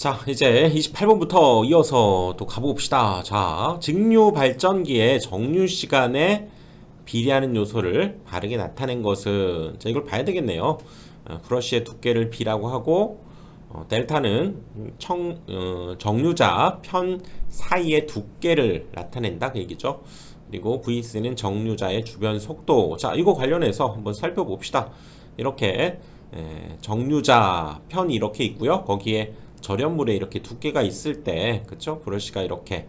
자, 이제 28번부터 이어서 또 가봅시다. 자, 직류 발전기의 정류 시간에 비례하는 요소를 바르게 나타낸 것은, 자, 이걸 봐야 되겠네요. 브러쉬의 두께를 B라고 하고, 델타는 정류자 편 사이의 두께를 나타낸다 그 얘기죠. 그리고 VC는 정류자의 주변 속도. 자, 이거 관련해서 한번 살펴봅시다. 이렇게 정류자 편이 이렇게 있고요. 거기에 절연물에 이렇게 두께가 있을 때, 그쵸? 브러쉬가 이렇게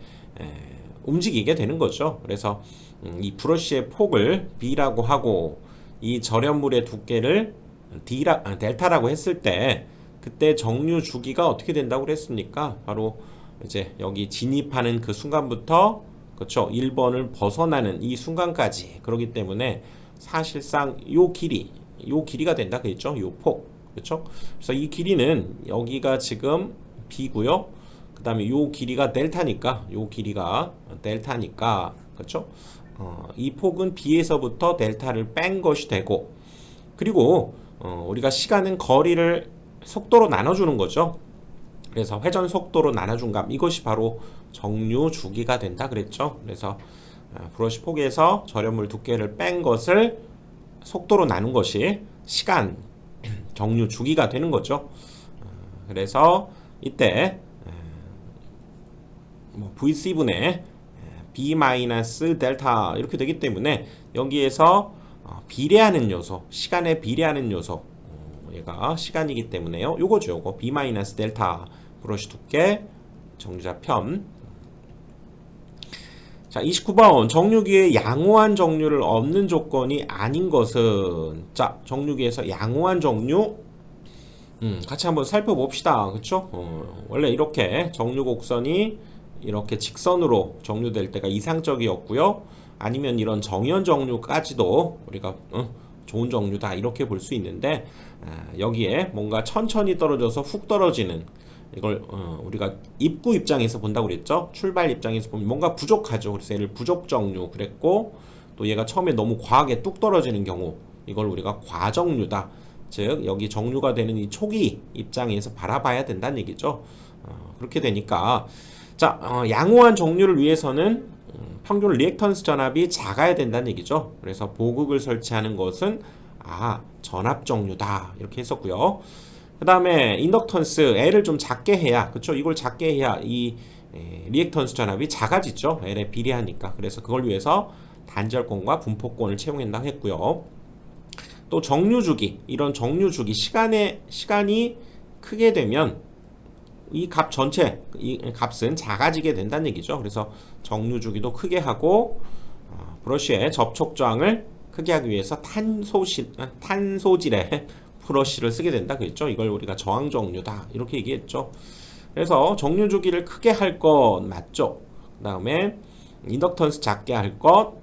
움직이게 되는 거죠. 그래서 이 브러쉬의 폭을 B라고 하고, 이 절연물의 두께를 델타라고 했을 때, 그때 정류 주기가 어떻게 된다고 그랬습니까? 바로 이제 여기 진입하는 그 순간부터, 그쵸? 1번을 벗어나는 이 순간까지. 그렇기 때문에 사실상 요 길이가 된다 그랬죠? 요 폭. 그렇죠? 그래서 이 길이는 여기가 지금 B고요. 그 다음에 요 길이가 델타니까, 그렇죠? 이 폭은 B에서부터 델타를 뺀 것이 되고, 그리고 우리가 시간은 거리를 속도로 나눠주는 거죠. 그래서 회전 속도로 나눠준 값, 이것이 바로 정류 주기가 된다 그랬죠. 그래서 브러쉬 폭에서 절연물 두께를 뺀 것을 속도로 나눈 것이 시간 정류 주기가 되는 거죠. 그래서 이때 VC분의 B-델타 이렇게 되기 때문에 여기에서 비례하는 요소, 시간에 비례하는 요소, 얘가 시간이기 때문에요. 요거죠. 요거 B-델타 브러쉬 두께 정류자 편. 자, 29번 정류기에 양호한 정류를 얻는 조건이 아닌 것은, 자, 정류기에서 양호한 정류 같이 한번 살펴봅시다. 그쵸? 원래 이렇게 정류 곡선이 이렇게 직선으로 정류될 때가 이상적이었고요. 아니면 이런 정연 정류까지도 우리가 좋은 정류다 이렇게 볼 수 있는데, 여기에 뭔가 천천히 떨어져서 훅 떨어지는, 이걸 우리가 입구 입장에서 본다고 그랬죠. 출발 입장에서 보면 뭔가 부족하죠. 그래서 얘를 부족 정류 그랬고, 또 얘가 처음에 너무 과하게 뚝 떨어지는 경우, 이걸 우리가 과정류다. 즉 여기 정류가 되는 이 초기 입장에서 바라봐야 된다는 얘기죠. 그렇게 되니까, 자, 양호한 정류를 위해서는 평균 리액턴스 전압이 작아야 된다는 얘기죠. 그래서 보극을 설치하는 것은 전압 정류다 이렇게 했었고요. 그 다음에 인덕턴스 L을 좀 작게 해야, 그쵸? 이걸 작게 해야 이 리액턴스 전압이 작아지죠. L에 비례하니까. 그래서 그걸 위해서 단절권과 분포권을 채용한다고 했고요. 또 정류주기, 이런 정류주기 시간이 크게 되면 이 값 전체, 이 값은 작아지게 된다는 얘기죠. 그래서 정류주기도 크게 하고, 브러쉬의 접촉저항을 크게 하기 위해서 탄소질의 브러쉬를 쓰게 된다 그랬죠. 이걸 우리가 저항 정류다 이렇게 얘기했죠. 그래서 정류 주기를 크게 할 것 맞죠. 그 다음에 인덕턴스 작게 할 것,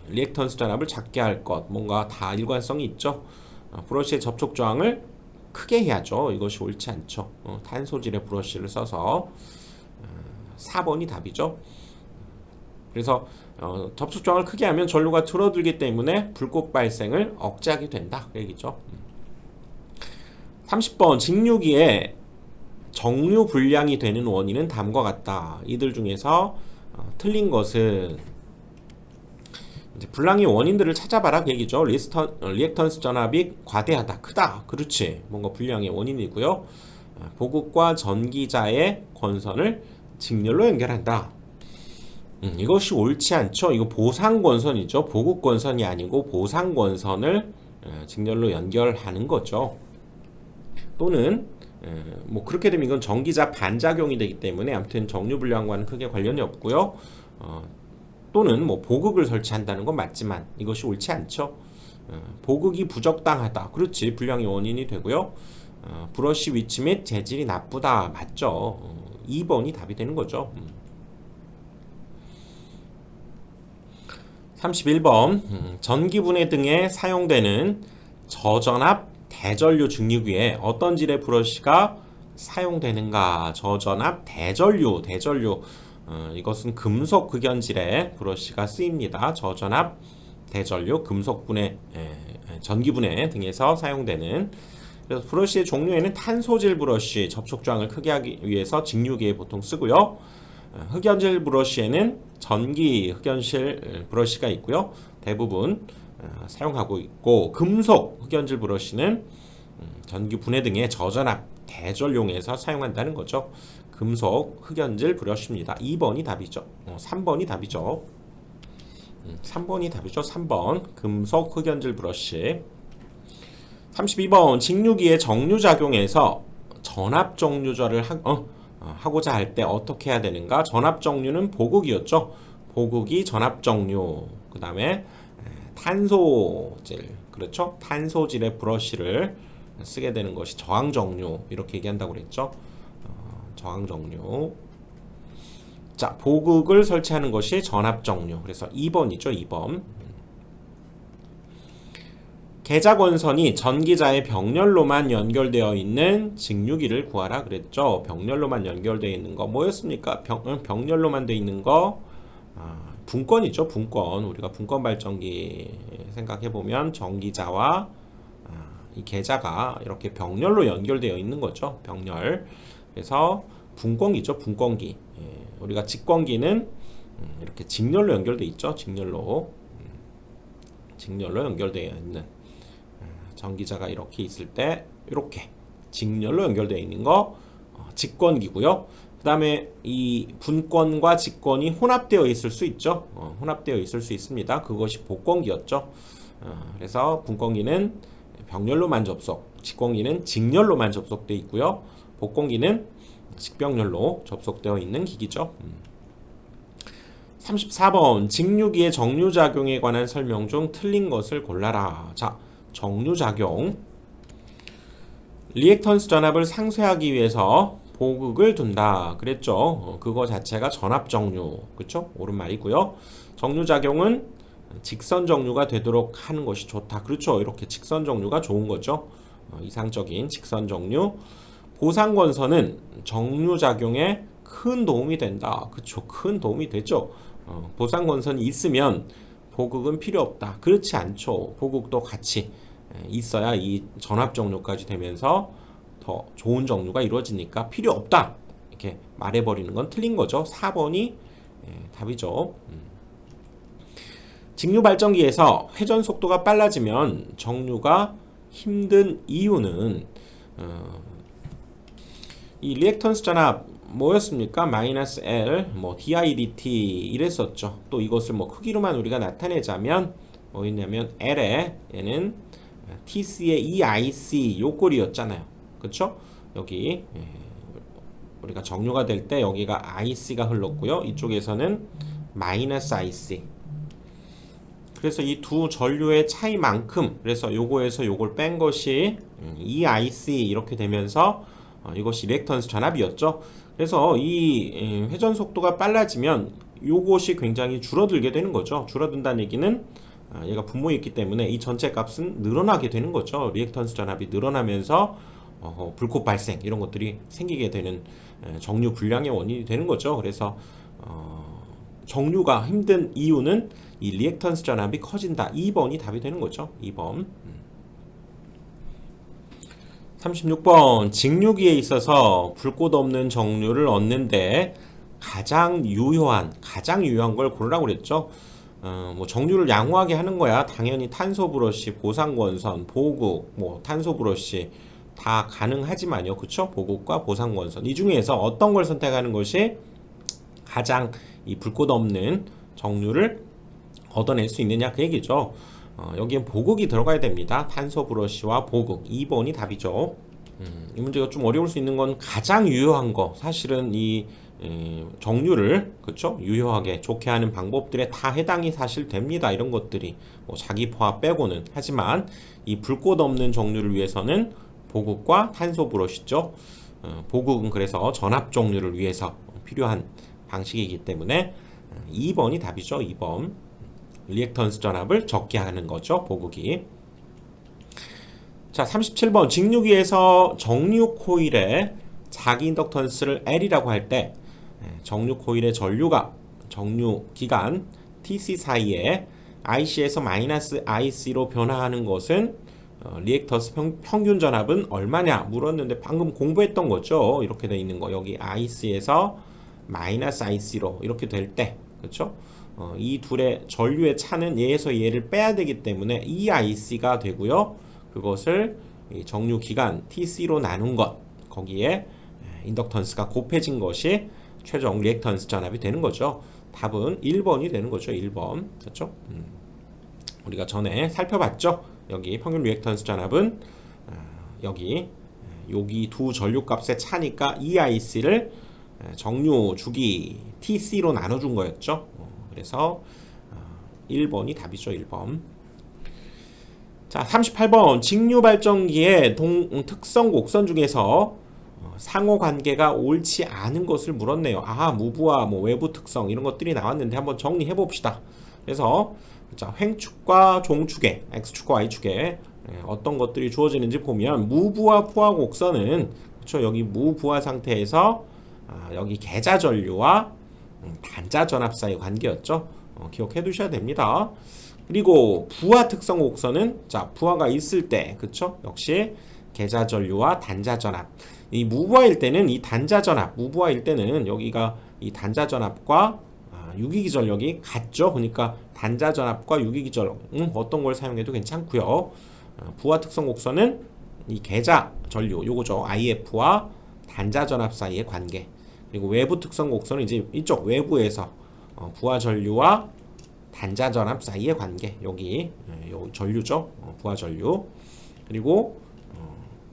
리액턴스 전압을 작게 할 것, 뭔가 다 일관성이 있죠. 브러쉬의 접촉 저항을 크게 해야죠. 이것이 옳지 않죠. 탄소질의 브러쉬를 써서 4번이 답이죠. 그래서 접촉 저항을 크게 하면 전류가 줄어들기 때문에 불꽃 발생을 억제하게 된다 그 얘기죠. 30번 직류기에 정류 불량이 되는 원인은 다음과 같다. 이들 중에서 틀린 것은, 이제 불량의 원인들을 찾아봐라 그 얘기죠. 리액턴스 전압이 과대하다, 크다. 그렇지. 뭔가 불량의 원인이고요. 보극과 전기자의 권선을 직렬로 연결한다. 이것이 옳지 않죠. 이거 보상권선이죠. 보극권선이 아니고 보상권선을 직렬로 연결하는 거죠. 또는 뭐 그렇게 되면 이건 전기자 반작용이 되기 때문에 아무튼 정류불량과는 크게 관련이 없고요. 또는 뭐 보극을 설치한다는 건 맞지만 이것이 옳지 않죠. 보극이 부적당하다, 그렇지, 불량의 원인이 되고요. 브러쉬 위치 및 재질이 나쁘다, 맞죠. 2번이 답이 되는 거죠. 31번 전기분해 등에 사용되는 저전압 대전류 증류기에 어떤 질의 브러쉬가 사용되는가. 저전압 대전류, 이것은 금속 극연질의 브러쉬가 쓰입니다. 저전압 대전류, 금속분해, 전기분해 등에서 사용되는 그래서 브러쉬의 종류에는 탄소질 브러쉬, 접촉조항을 크게 하기 위해서 직류기에 보통 쓰고요. 흑연질 브러쉬에는 전기 흑연실 브러쉬가 있고요. 대부분 사용하고 있고, 금속 흑연질 브러쉬는 전기 분해 등의 저전압 대절용에서 사용한다는 거죠. 금속 흑연질 브러쉬입니다. 2번이 답이죠. 3번이 답이죠. 3번이 답이죠. 3번 금속 흑연질 브러쉬. 32번 직류기의 정류작용에서 전압정류절을 하고자 할 때 어떻게 해야 되는가? 전압정류는 보극이었죠. 보극이 전압정류. 그 다음에 탄소질, 그렇죠? 탄소질의 브러쉬를 쓰게 되는 것이 저항정류, 이렇게 얘기한다고 그랬죠. 저항정류. 자, 보극을 설치하는 것이 전압정류. 그래서 2번이죠. 2번. 계작원선이 전기자의 병렬로만 연결되어 있는 직류기를 구하라 그랬죠. 병렬로만 연결되어 있는 거 뭐였습니까? 병렬로만 되어 있는 거 분권이죠. 분권. 우리가 분권 발전기 생각해보면 전기자와 이 계자가 이렇게 병렬로 연결되어 있는 거죠. 병렬. 그래서 분권기죠. 분권기. 우리가 직권기는 이렇게 직렬로 연결되어 있죠. 직렬로 연결되어 있는 전기자가 이렇게 있을 때 이렇게 직렬로 연결되어 있는 거 직권기고요. 그 다음에 이 분권과 직권이 혼합되어 있을 수 있죠. 혼합되어 있을 수 있습니다. 그것이 복권기였죠. 그래서 분권기는 병렬로만 접속, 직권기는 직렬로만 접속되어 있고요. 복권기는 직병렬로 접속되어 있는 기기죠. 34번 직류기의 정류작용에 관한 설명 중 틀린 것을 골라라. 자, 정류작용. 리액턴스 전압을 상쇄하기 위해서 보극을 둔다 그랬죠. 그거 자체가 전압정류, 그렇죠? 옳은 말이고요. 정류작용은 직선정류가 되도록 하는 것이 좋다. 그렇죠. 이렇게 직선정류가 좋은 거죠. 이상적인 직선정류. 보상건선은 정류작용에 큰 도움이 된다. 그렇죠. 큰 도움이 되죠. 보상건선이 있으면 보극은 필요 없다. 그렇지 않죠. 보극도 같이 있어야 이 전압정류까지 되면서 더 좋은 정류가 이루어지니까 필요 없다. 이렇게 말해버리는 건 틀린 거죠. 4번이 답이죠. 직류발전기에서 회전 속도가 빨라지면 정류가 힘든 이유는 이 리액턴스 전압 뭐였습니까? 마이너스 L, DIDT 이랬었죠. 또 이것을 크기로만 우리가 나타내자면 뭐였냐면 L에 얘는 TC의 EIC 요 꼴이었잖아요. 그쵸? 여기 우리가 정류가 될 때 여기가 IC가 흘렀고요. 이쪽에서는 마이너스 IC. 그래서 이 두 전류의 차이만큼, 그래서 요거에서 요걸 뺀 것이 EIC 이렇게 되면서 이것이 리액턴스 전압이었죠. 그래서 이 회전 속도가 빨라지면 요것이 굉장히 줄어들게 되는 거죠. 줄어든다는 얘기는 얘가 분모에 있기 때문에 이 전체 값은 늘어나게 되는 거죠. 리액턴스 전압이 늘어나면서 불꽃 발생 이런 것들이 생기게 되는 정류 불량의 원인이 되는 거죠. 그래서 정류가 힘든 이유는 이 리액턴스 전압이 커진다. 2번이 답이 되는 거죠. 2번. 36번 직류기에 있어서 불꽃 없는 정류를 얻는데 가장 유효한 걸 고르라고 그랬죠. 정류를 양호하게 하는 거야. 당연히 탄소 브러쉬, 보상건선, 보극, 탄소 브러쉬 다 가능하지만요. 그쵸? 보극과 보상건선 이 중에서 어떤 걸 선택하는 것이 가장 이 불꽃 없는 정류를 얻어낼 수 있느냐 그 얘기죠. 여기엔 보극이 들어가야 됩니다. 탄소 브러쉬와 보극 2번이 답이죠. 이 문제가 좀 어려울 수 있는 건 가장 유효한 거. 사실은 이 정류를 그쵸? 유효하게 좋게 하는 방법들에 다 해당이 사실 됩니다. 이런 것들이 자기 포화 빼고는. 하지만 이 불꽃 없는 정류를 위해서는 보극과 탄소 브러쉬죠. 보극은 그래서 전압 정류를 위해서 필요한 방식이기 때문에 2번이 답이죠. 2번. 리액턴스 전압을 적게 하는 거죠. 보극이. 자, 37번 직류기에서 정류 코일의 자기 인덕턴스를 L이라고 할 때 정류 코일의 전류가 정류 기간 TC 사이에 IC에서 마이너스 IC로 변화하는 것은 리액터스 평균 전압은 얼마냐 물었는데 방금 공부했던 거죠. 이렇게 돼 있는 거 여기 IC에서 마이너스 IC로 이렇게 될 때 그렇죠? 이 둘의 전류의 차는 얘에서 얘를 빼야 되기 때문에 이 IC가 되고요. 그것을 이 정류 기간 TC로 나눈 것 거기에 인덕턴스가 곱해진 것이 최종 리액턴스 전압이 되는 거죠. 답은 1번이 되는 거죠. 1번 그렇죠? 우리가 전에 살펴봤죠. 여기 평균 리액턴스 전압은 여기 두 전류값의 차니까 EIC를 정류 주기 TC로 나눠준 거였죠. 그래서 1번이 답이죠. 1번. 자, 38번 직류 발전기의 특성 곡선 중에서 상호 관계가 옳지 않은 것을 물었네요. 무브와 뭐 외부 특성 이런 것들이 나왔는데 한번 정리해 봅시다. 그래서 자, 횡축과 종축에 X축과 Y축에 어떤 것들이 주어지는지 보면 무부하 포화 곡선은 그렇죠? 여기 무부하 상태에서 여기 계자 전류와 단자 전압 사이 관계였죠. 기억해 두셔야 됩니다. 그리고 부하 특성 곡선은 자, 부하가 있을 때 그렇죠? 역시 계자 전류와 단자 전압. 이 무부하일 때는 이 단자 전압, 무부하일 때는 여기가 이 단자 전압과 유기기 전력이 같죠. 그러니까 단자 전압과 유기기 전력 어떤 걸 사용해도 괜찮고요. 부하 특성 곡선은 이 계자 전류 요거죠. IF와 단자 전압 사이의 관계. 그리고 외부 특성 곡선은 이제 이쪽 외부에서 부하 전류와 단자 전압 사이의 관계. 여기 요 전류죠. 부하 전류. 그리고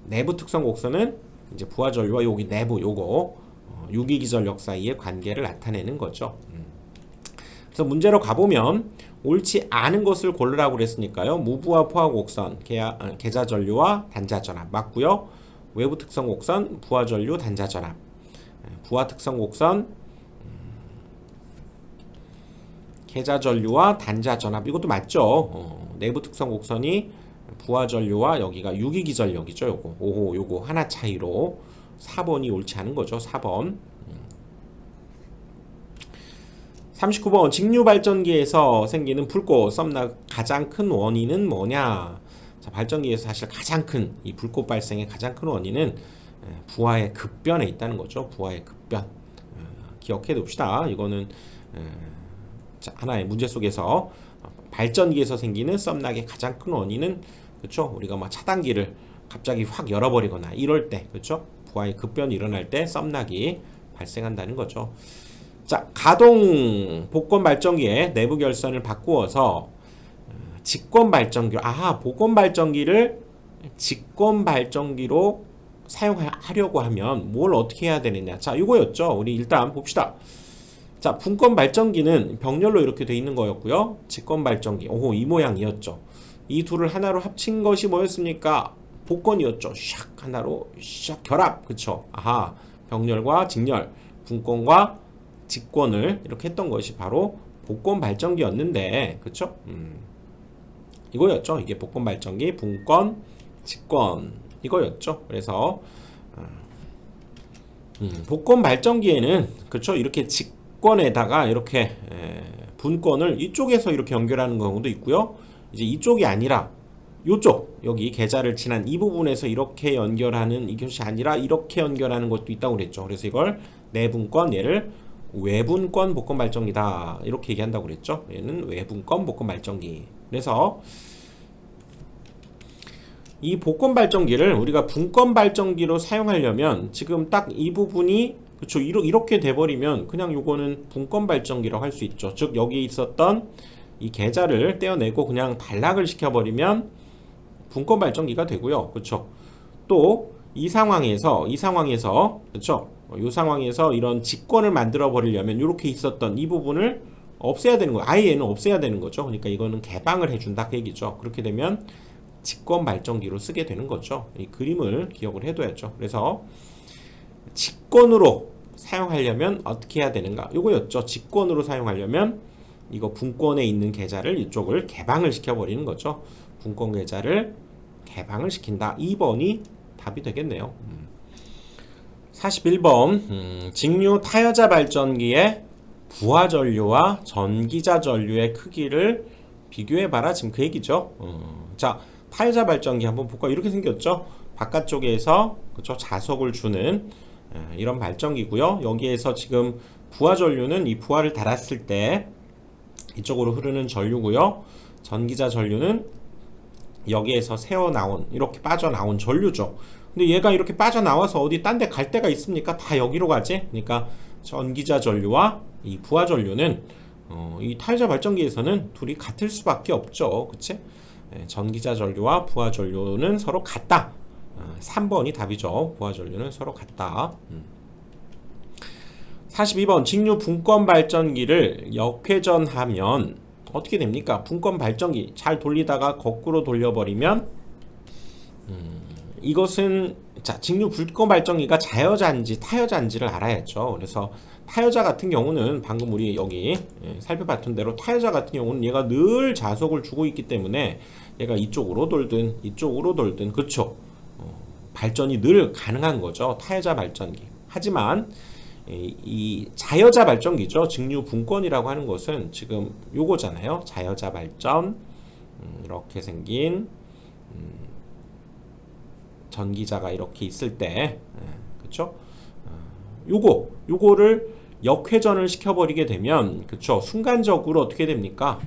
내부 특성 곡선은 이제 부하 전류와 여기 내부 요거 유기기 전력 사이의 관계를 나타내는 거죠. 그래서 문제로 가보면 옳지 않은 것을 고르라고 그랬으니까요. 무부하 포화 곡선 계자 전류와 단자 전압 맞고요. 외부 특성 곡선 부하 전류 단자 전압. 부하 특성 곡선 계자 전류와 단자 전압 이것도 맞죠. 내부 특성 곡선이 부하 전류와 여기가 유기기 전력이죠. 요거 하나 차이로 4번이 옳지 않은 거죠. 4번. 39번 직류 발전기에서 생기는 불꽃 썸나 가장 큰 원인은 뭐냐? 자, 발전기에서 사실 가장 큰 이 불꽃 발생의 가장 큰 원인은 부하의 급변에 있다는 거죠. 부하의 급변. 기억해 둡시다. 이거는 자, 하나의 문제 속에서 발전기에서 생기는 썸나의 가장 큰 원인은 그렇죠? 우리가 막 차단기를 갑자기 확 열어버리거나 이럴 때 그렇죠? 부하의 급변이 일어날 때 썸나기 발생한다는 거죠. 자, 가동 복권 발전기의 내부 결선을 바꾸어서 직권 발전기로 복권 발전기를 직권 발전기로 사용하려고 하면 뭘 어떻게 해야 되느냐. 자, 이거였죠. 우리 일단 봅시다. 자, 분권 발전기는 병렬로 이렇게 돼 있는 거였고요. 직권 발전기, 이 모양이었죠. 이 둘을 하나로 합친 것이 뭐였습니까? 복권이었죠. 샥 하나로 샥 결합, 그쵸? 병렬과 직렬, 분권과 직권을 이렇게 했던 것이 바로 복권 발전기였는데, 그쵸? 이거였죠. 이게 복권 발전기, 분권, 직권 이거였죠. 그래서 복권 발전기에는 그쵸? 이렇게 직권에다가 이렇게 분권을 이쪽에서 이렇게 연결하는 경우도 있고요. 이제 이쪽이 아니라 요쪽 여기 계자를 지난 이 부분에서 이렇게 연결하는 이것이 아니라 이렇게 연결하는 것도 있다고 그랬죠. 그래서 이걸 내분권 얘를 외분권 복권 발전기다 이렇게 얘기한다고 그랬죠. 얘는 외분권 복권 발전기. 그래서 이 복권 발전기를 우리가 분권 발전기로 사용하려면 지금 딱 이 부분이 그쵸 이렇게 돼버리면 그냥 요거는 분권 발전기라고 할 수 있죠. 즉 여기 있었던 이 계자를 떼어내고 그냥 단락을 시켜버리면 분권 발전기가 되고요. 그쵸? 또 이 상황에서 그쵸? 이 상황에서 이런 직권을 만들어 버리려면 이렇게 있었던 이 부분을 없애야 되는 거예요. 아예 얘는 없애야 되는 거죠. 그러니까 이거는 개방을 해준다 그 얘기죠. 그렇게 되면 직권 발전기로 쓰게 되는 거죠. 이 그림을 기억을 해둬야죠. 그래서 직권으로 사용하려면 어떻게 해야 되는가? 이거였죠. 직권으로 사용하려면 이거 분권에 있는 계좌를 이쪽을 개방을 시켜버리는 거죠. 분권 계좌를 개방을 시킨다. 2번이 답이 되겠네요. 41번 직류 타여자 발전기의 부하 전류와 전기자 전류의 크기를 비교해봐라. 지금 그 얘기죠. 자, 타여자 발전기 한번 볼까요? 이렇게 생겼죠. 바깥쪽에서 그쵸 자석을 주는 이런 발전기고요. 여기에서 지금 부하 전류는 이 부하를 달았을 때 이쪽으로 흐르는 전류고요. 전기자 전류는 여기에서 새어 나온 이렇게 빠져나온 전류죠. 근데 얘가 이렇게 빠져나와서 어디 딴 데 갈 데가 있습니까? 다 여기로 가지. 그러니까 전기자 전류와 이 부하 전류는 이 타여자 발전기에서는 둘이 같을 수밖에 없죠. 그치? 전기자 전류와 부하 전류는 서로 같다. 3번이 답이죠. 부하 전류는 서로 같다. 42번 직류 분권 발전기를 역회전하면 어떻게 됩니까? 분권 발전기 잘 돌리다가 거꾸로 돌려버리면 이것은 자 직류 분권 발전기가 자여자인지 타여자인지를 알아야죠. 그래서 타여자 같은 경우는 방금 우리 여기 살펴봤던 대로 타여자 같은 경우는 얘가 늘 자속을 주고 있기 때문에 얘가 이쪽으로 돌든 이쪽으로 돌든 그쵸? 발전이 늘 가능한 거죠. 타여자 발전기. 하지만 이 자여자 발전기죠. 직류 분권이라고 하는 것은 지금 요거잖아요. 자여자 발전 이렇게 생긴 전기자가 이렇게 있을 때 그쵸? 요거를 역회전을 시켜버리게 되면 그쵸? 순간적으로 어떻게 됩니까?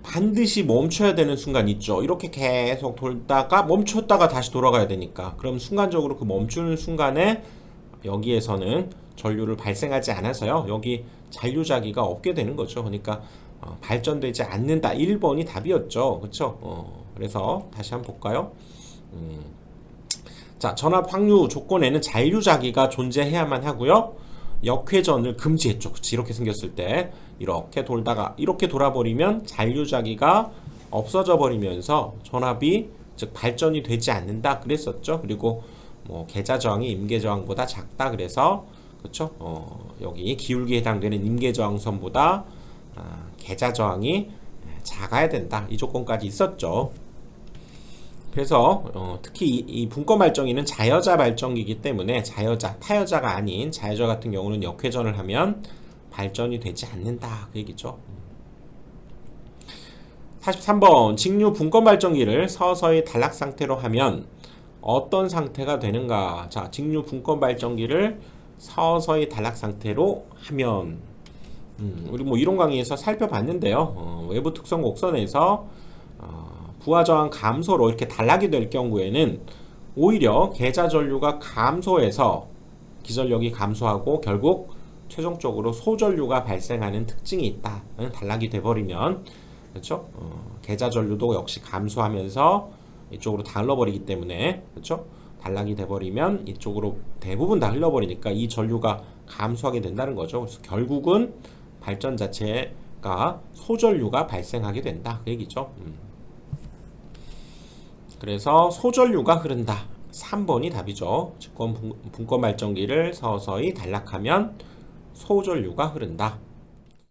반드시 멈춰야 되는 순간 있죠. 이렇게 계속 돌다가 멈췄다가 다시 돌아가야 되니까 그럼 순간적으로 그 멈추는 순간에 여기에서는 전류를 발생하지 않아서요. 여기 잔류자기가 없게 되는 거죠. 그러니까 발전되지 않는다. 1번이 답이었죠. 그쵸? 그래서 다시 한번 볼까요? 자, 전압 확류 조건에는 잔류자기가 존재해야만 하고요. 역회전을 금지했죠. 그치? 이렇게 생겼을 때 이렇게 돌다가 이렇게 돌아버리면 잔류자기가 없어져 버리면서 전압이 즉 발전이 되지 않는다 그랬었죠. 그리고 뭐 계자 저항이 임계 저항보다 작다 그래서 그렇죠. 여기 기울기에 해당되는 임계 저항선보다 계자 저항이 작아야 된다. 이 조건까지 있었죠. 그래서 특히 이 분권 발전기는 자여자 발전기이기 때문에 자여자, 타여자가 아닌 자여자 같은 경우는 역회전을 하면 발전이 되지 않는다 그 얘기죠. 43번 직류 분권 발전기를 서서히 단락 상태로 하면 어떤 상태가 되는가? 자, 직류 분권 발전기를 서서히 단락 상태로 하면 우리 뭐 이론 강의에서 살펴봤는데요. 외부 특성 곡선에서 부하 저항 감소로 이렇게 단락이 될 경우에는 오히려 계자 전류가 감소해서 기전력이 감소하고 결국 최종적으로 소전류가 발생하는 특징이 있다. 단락이 돼버리면 그렇죠? 계자 전류도 역시 감소하면서 이쪽으로 다 흘러버리기 때문에 그렇죠? 단락이 돼버리면 이쪽으로 대부분 다 흘러버리니까 이 전류가 감소하게 된다는 거죠. 그래서 결국은 발전 자체가 소전류가 발생하게 된다 그 얘기죠. 그래서 소전류가 흐른다. 3번이 답이죠. 직권 분권 발전기를 서서히 단락하면 소전류가 흐른다.